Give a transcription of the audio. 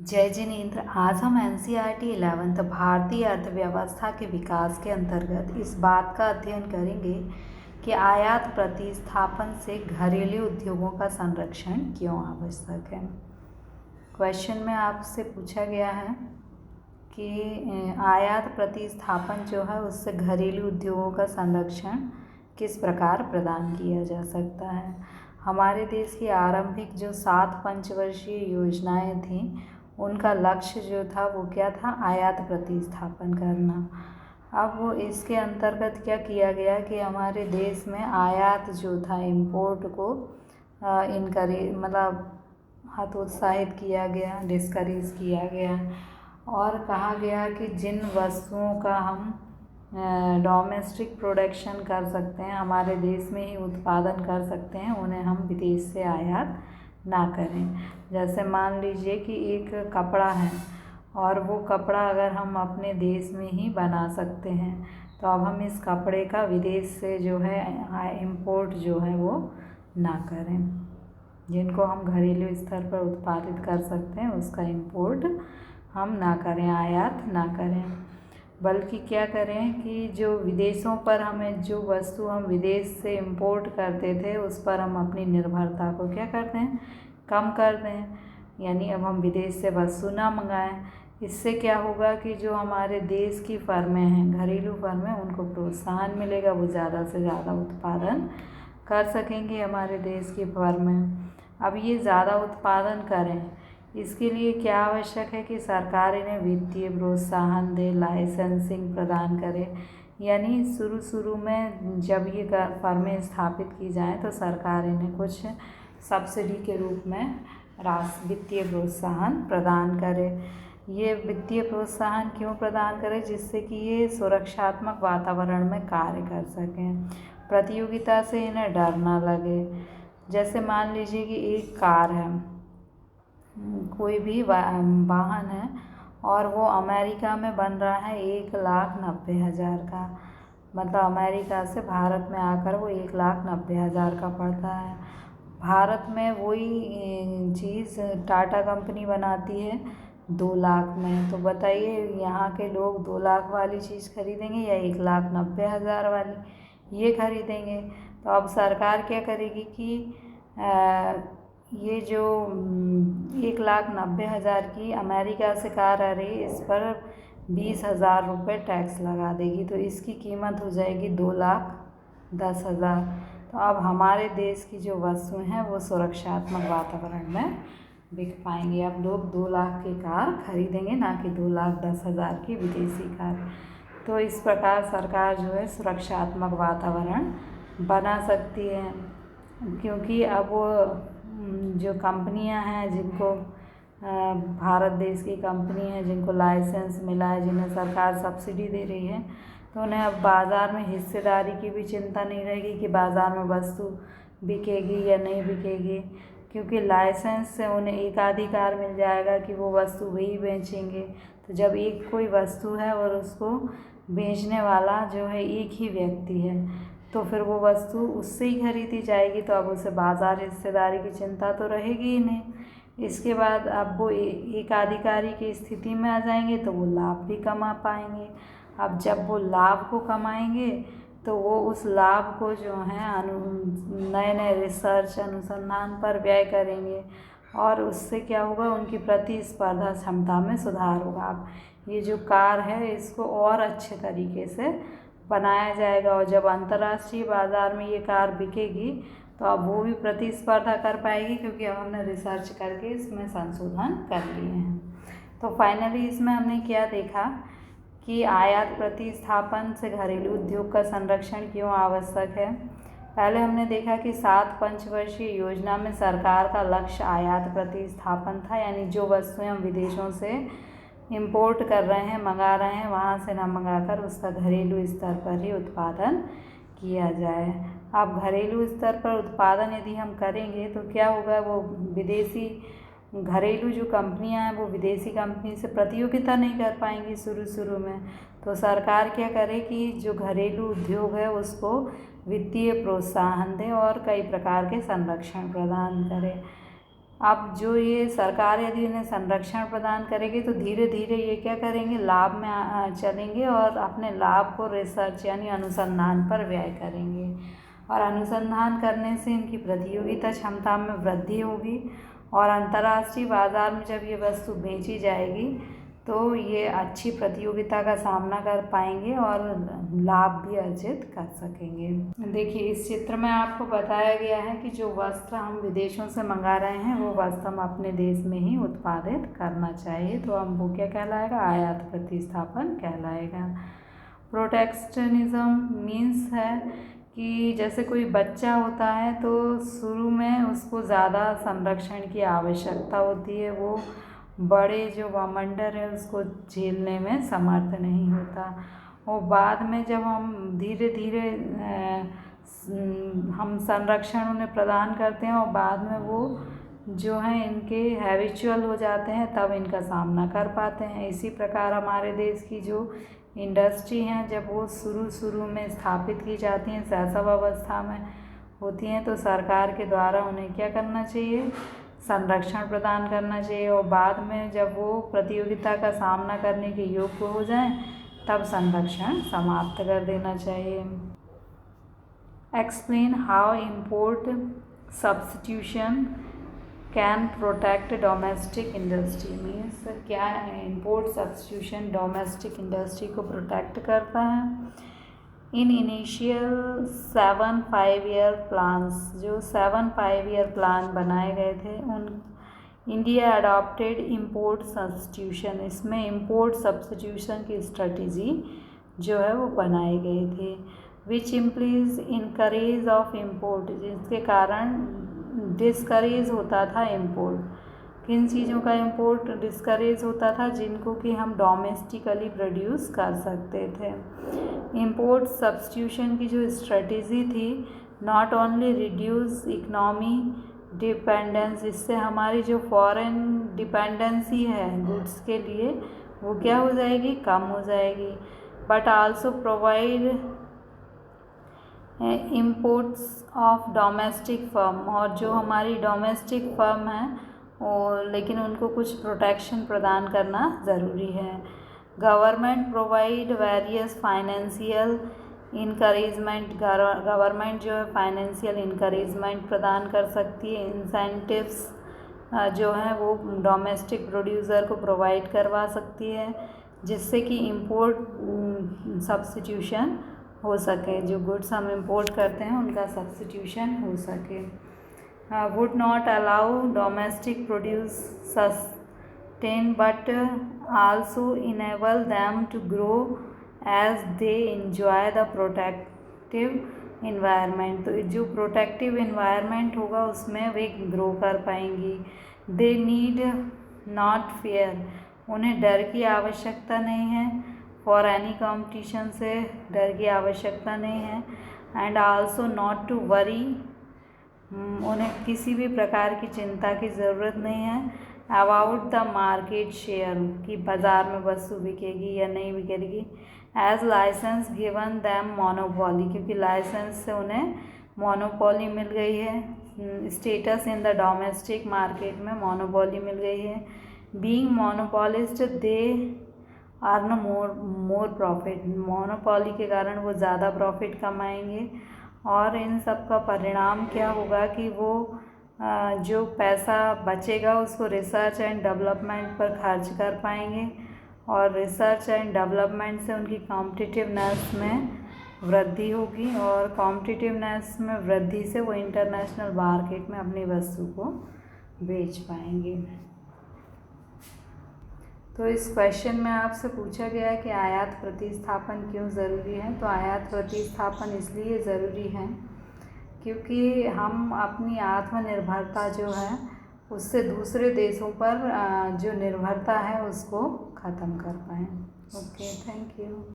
जय जिनेन्द्र। आज हम एनसीईआरटी 11th भारतीय अर्थव्यवस्था के विकास के अंतर्गत इस बात का अध्ययन करेंगे कि आयात प्रतिस्थापन से घरेलू उद्योगों का संरक्षण क्यों आवश्यक है। क्वेश्चन में आपसे पूछा गया है कि आयात प्रतिस्थापन जो है उससे घरेलू उद्योगों का संरक्षण किस प्रकार प्रदान किया जा सकता है। हमारे देश की आरंभिक जो 7 पंचवर्षीय योजनाएं थीं उनका लक्ष्य जो था वो क्या था, आयात प्रतिस्थापन करना। अब वो इसके अंतर्गत क्या किया गया कि हमारे देश में आयात जो था, इंपोर्ट को हतोत्साहित किया गया, डिस्करेज किया गया और कहा गया कि जिन वस्तुओं का हम डोमेस्टिक प्रोडक्शन कर सकते हैं, हमारे देश में ही उत्पादन कर सकते हैं, उन्हें हम विदेश से आयात ना करें। जैसे मान लीजिए कि एक कपड़ा है और वो कपड़ा अगर हम अपने देश में ही बना सकते हैं तो अब हम इस कपड़े का विदेश से जो है इंपोर्ट जो है वो ना करें। जिनको हम घरेलू स्तर पर उत्पादित कर सकते हैं उसका इंपोर्ट हम ना करें, आयात ना करें, बल्कि क्या करें कि जो विदेशों पर हमें जो वस्तु हम विदेश से इंपोर्ट करते थे उस पर हम अपनी निर्भरता को क्या करते हैं, कम कर दें। यानी अब हम विदेश से वस्तु ना मंगाएं। इससे क्या होगा कि जो हमारे देश की फर्में हैं, घरेलू फर्में, उनको प्रोत्साहन मिलेगा, वो ज़्यादा से ज़्यादा उत्पादन कर सकेंगे हमारे देश की फर्में। अब ये ज़्यादा उत्पादन करें, इसके लिए क्या आवश्यक है कि सरकार इन्हें वित्तीय प्रोत्साहन दे, लाइसेंसिंग प्रदान करे। यानी शुरू में जब ये फर्में स्थापित की जाएं तो सरकार इन्हें कुछ सब्सिडी के रूप में वित्तीय प्रोत्साहन प्रदान करे। ये वित्तीय प्रोत्साहन क्यों प्रदान करे? जिससे कि ये सुरक्षात्मक वातावरण में कार्य कर सकें, प्रतियोगिता से इन्हें डर ना लगे। जैसे मान लीजिए कि एक कार है, कोई भी वाहन है और वो अमेरिका में बन रहा है 1,90,000 का, मतलब अमेरिका से भारत में आकर वो 1,90,000 का पड़ता है। भारत में वही चीज़ टाटा कंपनी बनाती है 2 लाख में। तो बताइए यहाँ के लोग 2 लाख वाली चीज़ खरीदेंगे या 1,90,000 वाली ये खरीदेंगे। तो अब सरकार क्या करेगी कि ये जो 1,90,000 की अमेरिका से कार आ रही है इस पर 20,000 रुपये टैक्स लगा देगी, तो इसकी कीमत हो जाएगी 2,10,000। तो अब हमारे देश की जो वस्तुएं हैं वो सुरक्षात्मक वातावरण में बिक पाएंगे। अब लोग 2 लाख की कार खरीदेंगे, ना कि 2,10,000 की विदेशी कार। तो इस प्रकार सरकार जो है सुरक्षात्मक वातावरण बना सकती है, क्योंकि अब वो जो कंपनियां हैं जिनको भारत देश की कंपनी है जिनको लाइसेंस मिला है, जिन्हें सरकार सब्सिडी दे रही है, तो उन्हें अब बाज़ार में हिस्सेदारी की भी चिंता नहीं रहेगी कि बाज़ार में वस्तु बिकेगी या नहीं बिकेगी, क्योंकि लाइसेंस से उन्हें एकाधिकार मिल जाएगा कि वो वस्तु वही बेचेंगे। तो जब एक कोई वस्तु है और उसको बेचने वाला जो है एक ही व्यक्ति है तो फिर वो वस्तु उससे ही खरीदी जाएगी, तो अब उसे बाज़ार हिस्सेदारी की चिंता तो रहेगी ही नहीं। इसके बाद अब वो एकाधिकारी की स्थिति में आ जाएंगे तो वो लाभ भी कमा पाएंगे। अब जब वो लाभ को कमाएंगे तो वो उस लाभ को जो है नए नए रिसर्च अनुसंधान पर व्यय करेंगे और उससे क्या होगा, उनकी प्रतिस्पर्धा क्षमता में सुधार होगा। अब ये जो कार है इसको और अच्छे तरीके से बनाया जाएगा और जब अंतर्राष्ट्रीय बाज़ार में ये कार बिकेगी तो अब वो भी प्रतिस्पर्धा कर पाएगी, क्योंकि अब हमने रिसर्च करके इसमें संशोधन कर लिए हैं। तो फाइनली इसमें हमने क्या देखा कि आयात प्रतिस्थापन से घरेलू उद्योग का संरक्षण क्यों आवश्यक है। पहले हमने देखा कि 7 पंचवर्षीय योजना में सरकार का लक्ष्य आयात प्रतिस्थापन था, यानी जो वस्तुएं हम विदेशों से इंपोर्ट कर रहे हैं, मंगा रहे हैं, वहाँ से ना मंगाकर उसका घरेलू स्तर पर ही उत्पादन किया जाए। अब घरेलू स्तर पर उत्पादन यदि हम करेंगे तो क्या होगा, वो विदेशी घरेलू जो कंपनियां हैं वो विदेशी कंपनी से प्रतियोगिता नहीं कर पाएंगी शुरू में। तो सरकार क्या करे कि जो घरेलू उद्योग है उसको वित्तीय प्रोत्साहन दे और कई प्रकार के संरक्षण प्रदान करे। अब जो ये सरकार यदि इन्हें संरक्षण प्रदान करेगी तो धीरे धीरे ये क्या करेंगे, लाभ में चलेंगे और अपने लाभ को रिसर्च यानी अनुसंधान पर व्यय करेंगे। और अनुसंधान करने से इनकी प्रतियोगिता क्षमता में वृद्धि होगी और अंतर्राष्ट्रीय बाजार में जब ये वस्तु बेची जाएगी तो ये अच्छी प्रतियोगिता का सामना कर पाएंगे और लाभ भी अर्जित कर सकेंगे। देखिए इस चित्र में आपको बताया गया है कि जो वस्त्र हम विदेशों से मंगा रहे हैं वो वस्त्र हम अपने देश में ही उत्पादित करना चाहिए। तो हम वो क्या कहलाएगा, आयात प्रतिस्थापन कहलाएगा। प्रोटेक्शनिज्म मीन्स है कि जैसे कोई बच्चा होता है तो शुरू में उसको ज़्यादा संरक्षण की आवश्यकता होती है, वो बड़े जो वामंडर है उसको झेलने में समर्थ नहीं होता। और बाद में जब हम धीरे धीरे हम संरक्षण उन्हें प्रदान करते हैं और बाद में वो जो हैं इनके हैबिचुअल हो जाते हैं तब इनका सामना कर पाते हैं। इसी प्रकार हमारे देश की जो इंडस्ट्री हैं जब वो शुरू में स्थापित की जाती हैं, शैशव अवस्था में होती हैं, तो सरकार के द्वारा उन्हें क्या करना चाहिए, संरक्षण प्रदान करना चाहिए। और बाद में जब वो प्रतियोगिता का सामना करने के योग्य हो जाएं तब संरक्षण समाप्त कर देना चाहिए। Explain how import substitution can protect domestic industry. Means क्या इम्पोर्ट सब्स्टिट्यूशन डोमेस्टिक इंडस्ट्री को प्रोटेक्ट करता है। इन इनिशियल 7 5-year प्लान्स, जो 7 5-year प्लान बनाए गए थे उन इंडिया अडॉप्टेड इम्पोर्ट सब्स्टिट्यूशन, इसमें इम्पोर्ट सब्स्टिट्यूशन की स्ट्रेटजी जो है वो बनाए गए थे। विच इम्प्लीज इनकरेज ऑफ इम्पोर्ट, जिसके कारण डिस्करेज होता था इम्पोर्ट। किन चीज़ों का इम्पोर्ट डिस्करेज होता था, जिनको कि हम डोमेस्टिकली प्रोड्यूस कर सकते थे। इम्पोर्ट सब्स्टिट्यूशन की जो स्ट्रेटजी थी not only reduce economy dependence, इससे हमारी जो फॉरेन डिपेंडेंसी है गुड्स के लिए वो क्या हो जाएगी, कम हो जाएगी। But also provide imports of domestic firm, और जो हमारी डोमेस्टिक फर्म है और लेकिन उनको कुछ प्रोटेक्शन प्रदान करना ज़रूरी है। Government provide various financial encouragement, government जो है फाइनेंशियल इनकरेजमेंट प्रदान कर सकती है। इंसेंटिव्स जो हैं वो डोमेस्टिक प्रोड्यूसर को प्रोवाइड करवा सकती है, जिससे कि इम्पोर्ट सब्स्टिट्यूशन हो सके, जो गुड्स हम इम्पोर्ट करते हैं उनका सब्स्टिट्यूशन हो सके। Would not allow domestic produce sustain but also enable them to grow as they enjoy the protective environment. तो जो प्रोटेक्टिव इन्वायरमेंट होगा उसमें वे ग्रो कर पाएंगी। दे नीड नॉट फियर, उन्हें डर की आवश्यकता नहीं है। फॉर एनी कॉम्पिटिशन से डर की आवश्यकता नहीं है। And also not to worry, उन्हें किसी भी प्रकार की चिंता की ज़रूरत नहीं है। अबाउट द मार्केट शेयर, कि बाज़ार में वस्तु बिकेगी या नहीं बिकेगी। As license given them monopoly, क्योंकि लाइसेंस से उन्हें मोनोपोली मिल गई है। Status in the domestic market में मोनोपोली मिल गई है। Being monopolist they earn more profit, monopoly के कारण वो ज़्यादा प्रॉफिट कमाएंगे। और इन सब का परिणाम क्या होगा कि वो जो पैसा बचेगा उसको रिसर्च एंड डेवलपमेंट पर खर्च कर पाएंगे और रिसर्च एंड डेवलपमेंट से उनकी कॉम्पिटिटिवनेस में वृद्धि होगी और कॉम्पिटिटिवनेस में वृद्धि से वो इंटरनेशनल मार्केट में अपनी वस्तु को बेच पाएंगे। तो इस क्वेश्चन में आपसे पूछा गया है कि आयात प्रतिस्थापन क्यों ज़रूरी है। तो आयात प्रतिस्थापन इसलिए ज़रूरी है क्योंकि हम अपनी आत्मनिर्भरता जो है उससे दूसरे देशों पर जो निर्भरता है उसको ख़त्म कर पाएँ। Okay, thank you.